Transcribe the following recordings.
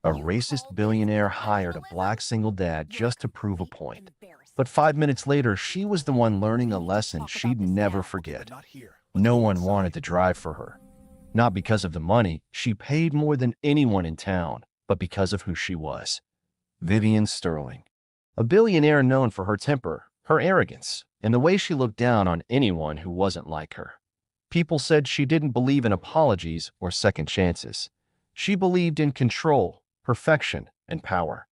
A racist billionaire hired a black single dad just to prove a point. But 5 minutes later, she was the one learning a lesson she'd never forget. No one wanted to drive for her. Not because of the money, she paid more than anyone in town, but because of who she was. Vivian Sterling. A billionaire known for her temper, her arrogance, and the way she looked down on anyone who wasn't like her. People said she didn't believe in apologies or second chances. She believed in control, perfection, and power.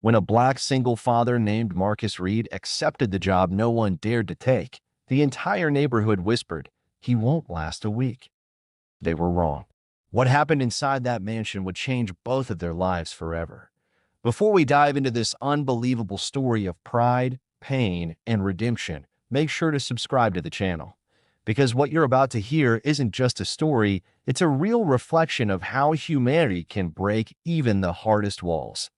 When a black single father named Marcus Reed accepted the job no one dared to take, the entire neighborhood whispered, "He won't last a week." They were wrong. What happened inside that mansion would change both of their lives forever. Before we dive into this unbelievable story of pride, pain, and redemption, make sure to subscribe to the channel. Because what you're about to hear isn't just a story, it's a real reflection of how humanity can break even the hardest walls.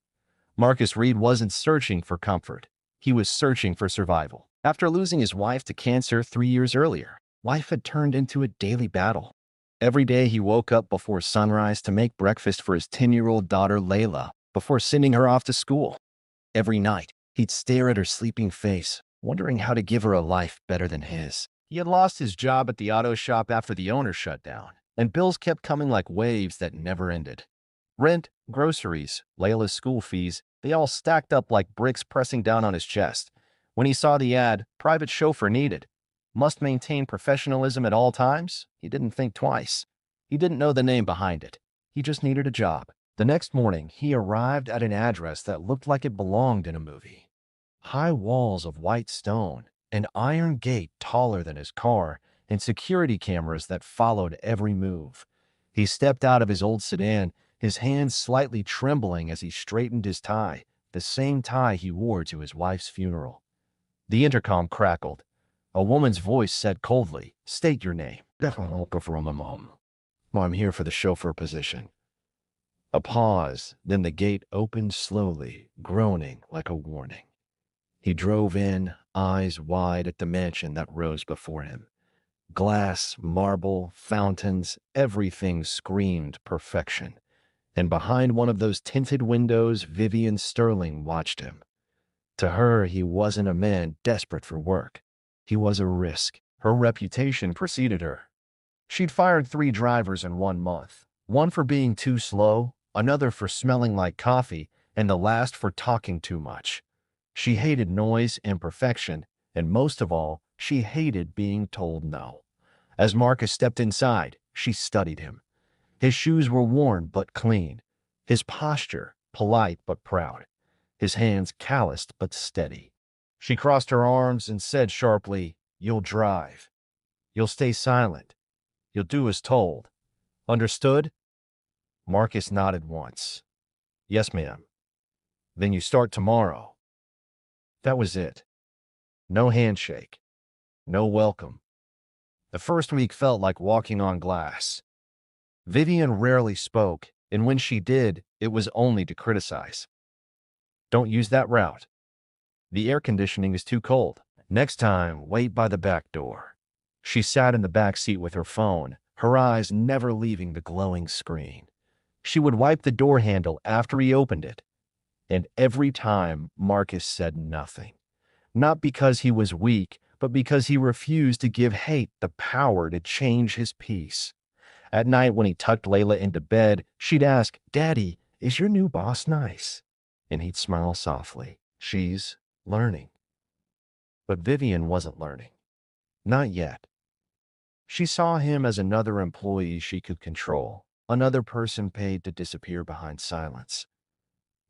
Marcus Reed wasn't searching for comfort. He was searching for survival. After losing his wife to cancer 3 years earlier, life had turned into a daily battle. Every day he woke up before sunrise to make breakfast for his 10-year-old daughter Layla before sending her off to school. Every night, he'd stare at her sleeping face, wondering how to give her a life better than his. He had lost his job at the auto shop after the owner shut down, and bills kept coming like waves that never ended. Rent, groceries, Layla's school fees, they all stacked up like bricks pressing down on his chest. When he saw the ad, "Private chauffeur needed," must maintain professionalism at all times, he didn't think twice. He didn't know the name behind it. He just needed a job. The next morning, he arrived at an address that looked like it belonged in a movie. High walls of white stone, an iron gate taller than his car, and security cameras that followed every move. He stepped out of his old sedan, his hands slightly trembling as he straightened his tie, the same tie he wore to his wife's funeral. The intercom crackled. A woman's voice said coldly, "State your name." "I'm here for the chauffeur position." A pause, then the gate opened slowly, groaning like a warning. He drove in, eyes wide at the mansion that rose before him. Glass, marble, fountains, everything screamed perfection. And behind one of those tinted windows, Vivian Sterling watched him. To her, he wasn't a man desperate for work. He was a risk. Her reputation preceded her. She'd fired 3 drivers in 1 month, one for being too slow, another for smelling like coffee, and the last for talking too much. She hated noise, imperfection, and most of all, she hated being told no. As Marcus stepped inside, she studied him. His shoes were worn but clean. His posture, polite but proud. His hands calloused but steady. She crossed her arms and said sharply, "You'll drive. You'll stay silent. You'll do as told. Understood?" Marcus nodded once. "Yes, ma'am." "Then you start tomorrow." That was it. No handshake. No welcome. The first week felt like walking on glass. Vivian rarely spoke, and when she did, it was only to criticize. "Don't use that route. The air conditioning is too cold. Next time, wait by the back door." She sat in the back seat with her phone, her eyes never leaving the glowing screen. She would wipe the door handle after he opened it. And every time, Marcus said nothing. Not because he was weak, but because he refused to give hate the power to change his peace. At night, when he tucked Layla into bed, she'd ask, "Daddy, is your new boss nice?" And he'd smile softly. "She's learning." But Vivian wasn't learning. Not yet. She saw him as another employee she could control, another person paid to disappear behind silence.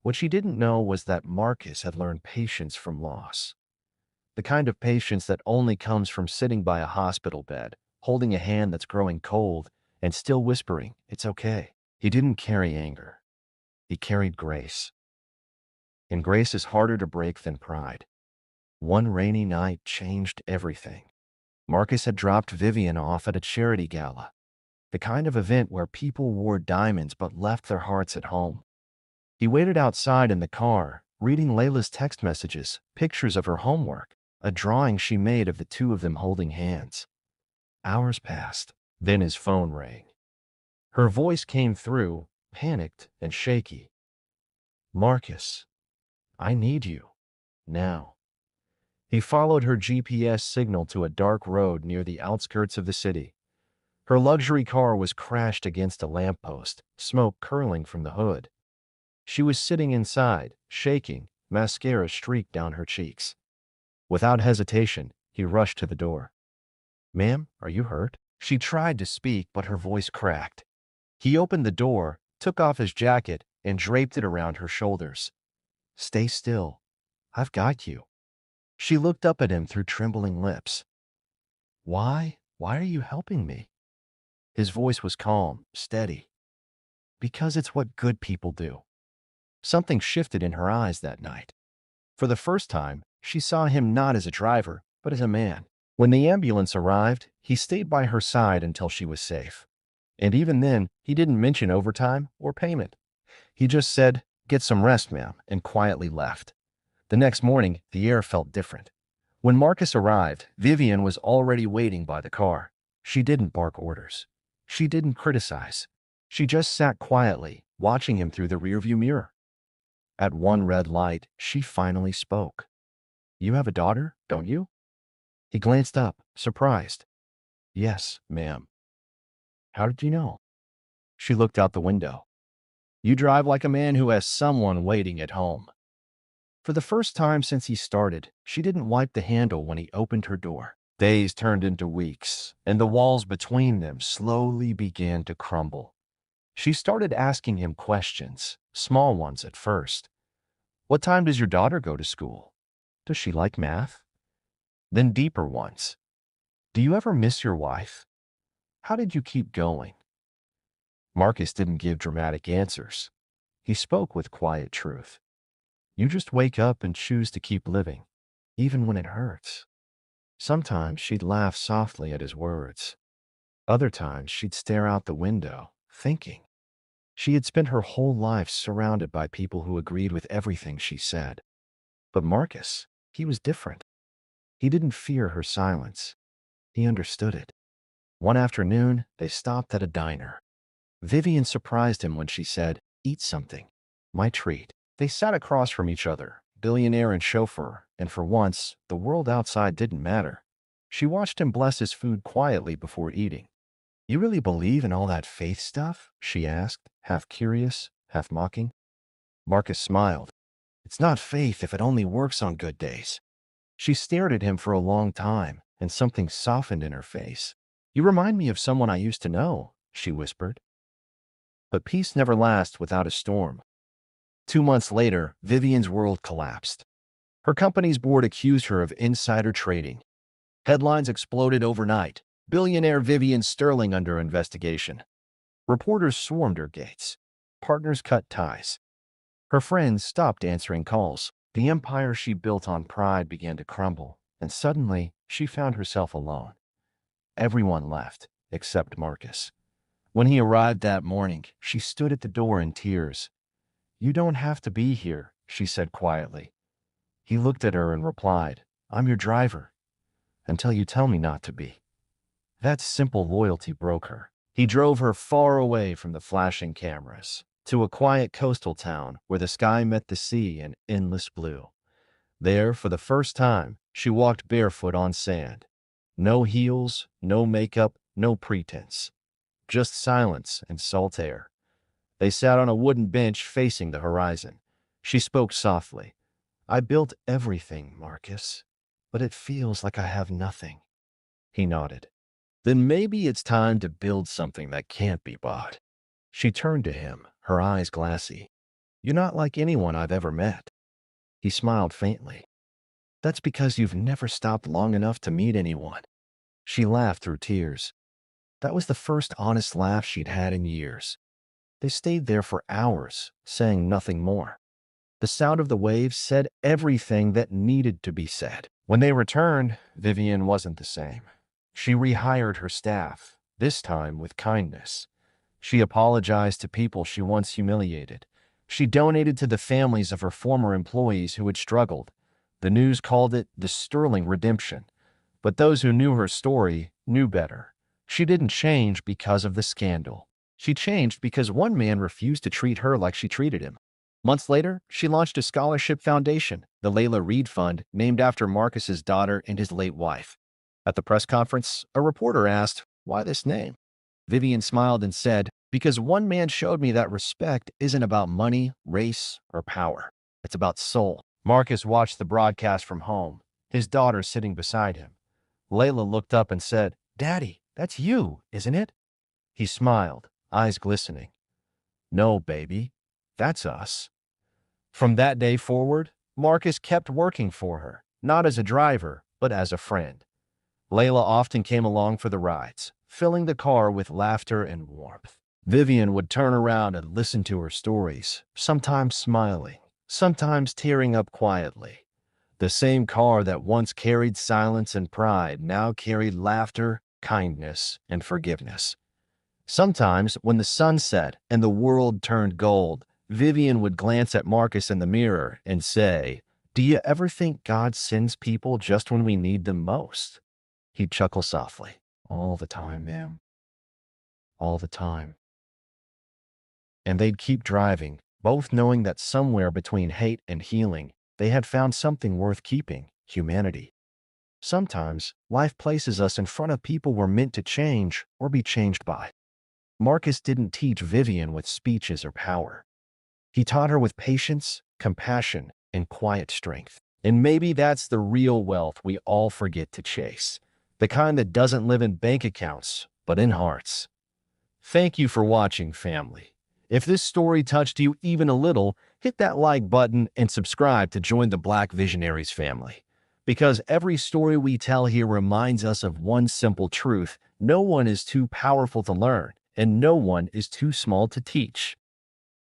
What she didn't know was that Marcus had learned patience from loss. The kind of patience that only comes from sitting by a hospital bed, holding a hand that's growing cold, and still whispering, "It's okay." He didn't carry anger. He carried grace. And grace is harder to break than pride. One rainy night changed everything. Marcus had dropped Vivian off at a charity gala, the kind of event where people wore diamonds but left their hearts at home. He waited outside in the car, reading Layla's text messages, pictures of her homework, a drawing she made of the two of them holding hands. Hours passed. Then his phone rang. Her voice came through, panicked and shaky. Marcus, I need you. Now. He followed her GPS signal to a dark road near the outskirts of the city. Her luxury car was crashed against a lamppost, smoke curling from the hood. She was sitting inside, shaking, mascara streaked down her cheeks. Without hesitation, he rushed to the door. "Ma'am, are you hurt?" She tried to speak, but her voice cracked. He opened the door, took off his jacket, and draped it around her shoulders. "Stay still. I've got you." She looked up at him through trembling lips. "Why? Why are you helping me?" His voice was calm, steady. "Because it's what good people do." Something shifted in her eyes that night. For the first time, she saw him not as a driver, but as a man. When the ambulance arrived, he stayed by her side until she was safe. And even then, he didn't mention overtime or payment. He just said, "Get some rest, ma'am," and quietly left. The next morning, the air felt different. When Marcus arrived, Vivian was already waiting by the car. She didn't bark orders. She didn't criticize. She just sat quietly, watching him through the rearview mirror. At one red light, she finally spoke. "You have a daughter, don't you?" He glanced up, surprised. "Yes, ma'am." "How did you know?" She looked out the window. "You drive like a man who has someone waiting at home." For the first time since he started, she didn't wipe the handle when he opened her door. Days turned into weeks, and the walls between them slowly began to crumble. She started asking him questions, small ones at first. "What time does your daughter go to school? Does she like math?" Then deeper ones. "Do you ever miss your wife? How did you keep going?" Marcus didn't give dramatic answers. He spoke with quiet truth. "You just wake up and choose to keep living, even when it hurts." Sometimes she'd laugh softly at his words. Other times she'd stare out the window, thinking. She had spent her whole life surrounded by people who agreed with everything she said. But Marcus, he was different. He didn't fear her silence. He understood it. One afternoon, they stopped at a diner. Vivian surprised him when she said, "Eat something." "My treat." They sat across from each other, billionaire and chauffeur, and for once, the world outside didn't matter. She watched him bless his food quietly before eating. "You really believe in all that faith stuff?" she asked, half curious, half mocking. Marcus smiled. "It's not faith if it only works on good days." She stared at him for a long time, and something softened in her face. "You remind me of someone I used to know," she whispered. But peace never lasts without a storm. 2 months later, Vivian's world collapsed. Her company's board accused her of insider trading. Headlines exploded overnight. "Billionaire Vivian Sterling under investigation." Reporters swarmed her gates. Partners cut ties. Her friends stopped answering calls. The empire she built on pride began to crumble, and suddenly she found herself alone. Everyone left, except Marcus. When he arrived that morning, she stood at the door in tears. "You don't have to be here," she said quietly. He looked at her and replied, "I'm your driver, until you tell me not to be." That simple loyalty broke her. He drove her far away from the flashing cameras, to a quiet coastal town where the sky met the sea in endless blue. There, for the first time, she walked barefoot on sand. No heels, no makeup, no pretense. Just silence and salt air. They sat on a wooden bench facing the horizon. She spoke softly. "I built everything, Marcus, but it feels like I have nothing." He nodded. "Then maybe it's time to build something that can't be bought." She turned to him, her eyes glassy. "You're not like anyone I've ever met." He smiled faintly. "That's because you've never stopped long enough to meet anyone." She laughed through tears. That was the first honest laugh she'd had in years. They stayed there for hours, saying nothing more. The sound of the waves said everything that needed to be said. When they returned, Vivian wasn't the same. She rehired her staff, this time with kindness. She apologized to people she once humiliated. She donated to the families of her former employees who had struggled. The news called it the Sterling Redemption. But those who knew her story knew better. She didn't change because of the scandal. She changed because one man refused to treat her like she treated him. Months later, she launched a scholarship foundation, the Layla Reed Fund, named after Marcus's daughter and his late wife. At the press conference, a reporter asked, "Why this name?" Vivian smiled and said, "Because one man showed me that respect isn't about money, race, or power. It's about soul." Marcus watched the broadcast from home, his daughter sitting beside him. Layla looked up and said, "Daddy, that's you, isn't it?" He smiled, eyes glistening. "No, baby, that's us." From that day forward, Marcus kept working for her, not as a driver, but as a friend. Layla often came along for the rides, filling the car with laughter and warmth. Vivian would turn around and listen to her stories, sometimes smiling, sometimes tearing up quietly. The same car that once carried silence and pride now carried laughter, kindness, and forgiveness. Sometimes, when the sun set and the world turned gold, Vivian would glance at Marcus in the mirror and say, "Do you ever think God sends people just when we need them most?" He'd chuckle softly. "All the time, ma'am. All the time." And they'd keep driving, both knowing that somewhere between hate and healing, they had found something worth keeping: humanity. Sometimes, life places us in front of people we're meant to change or be changed by. Marcus didn't teach Vivian with speeches or power. He taught her with patience, compassion, and quiet strength. And maybe that's the real wealth we all forget to chase, the kind that doesn't live in bank accounts, but in hearts. Thank you for watching, family. If this story touched you even a little, hit that like button and subscribe to join the Black Visionaries family. Because every story we tell here reminds us of one simple truth: no one is too powerful to learn, and no one is too small to teach.